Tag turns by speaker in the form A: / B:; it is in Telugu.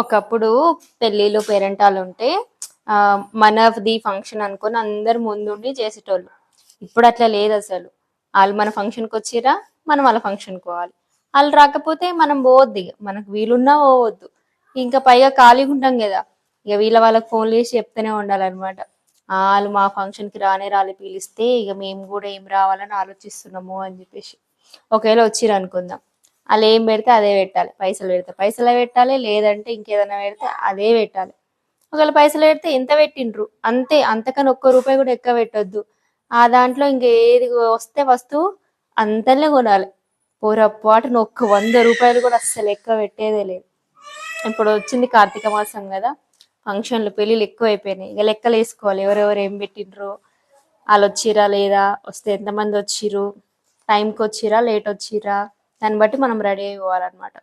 A: ఒకప్పుడు పెళ్ళిళ్ళు పేరెంటాలు ఉంటే మనది ఫంక్షన్ అనుకొని అందరు ముందుండి చేసేటోళ్ళు. ఇప్పుడు అట్లా లేదు అసలు. వాళ్ళు మన ఫంక్షన్కి వచ్చిరా, మనం వాళ్ళ ఫంక్షన్కి పోవాలి. వాళ్ళు రాకపోతే మనం పోవద్దు, ఇక మనకు వీలున్నా పోవద్దు. ఇంకా పైగా ఖాళీగా ఉంటాం కదా, ఇక వీళ్ళ వాళ్ళకి ఫోన్లు చేసి చెప్తూనే ఉండాలన్నమాట. వాళ్ళు మా ఫంక్షన్కి రానే రాలే, పిలిస్తే ఇక మేము కూడా ఏం రావాలని ఆలోచిస్తున్నాము అని చెప్పేసి. ఒకవేళ వచ్చిర్రు అనుకుందాం, వాళ్ళు ఏం పెడితే అదే పెట్టాలి. పైసలు పెడితే పైసలే పెట్టాలి, లేదంటే ఇంకేదైనా పెడితే అదే పెట్టాలి. ఒకవేళ పైసలు పెడితే ఎంత పెట్టిండ్రు అంతే, అంతకని ఒక్క రూపాయి కూడా ఎక్కువ పెట్టొద్దు. ఆ దాంట్లో ఇంక ఏది వస్తే వస్తువు అంతనే కొనాలి. పొరపాటున ఒక్క 100 రూపాయలు కూడా అస్సలు ఎక్కువ పెట్టేదే లేదు. ఇప్పుడు వచ్చింది కార్తీక మాసం కదా, ఫంక్షన్లు పెళ్ళిళ్ళు ఎక్కువ అయిపోయినాయి. ఇక లెక్కలు వేసుకోవాలి, ఎవరెవరు ఏం పెట్టిండ్రు, వాళ్ళు వచ్చిరా లేదా, వస్తే ఎంతమంది వచ్చిర్రు, టైంకి వచ్చిరా లేట్ వచ్చిరా, దాన్ని బట్టి మనం రెడీ అయిపోవాలన్నమాట.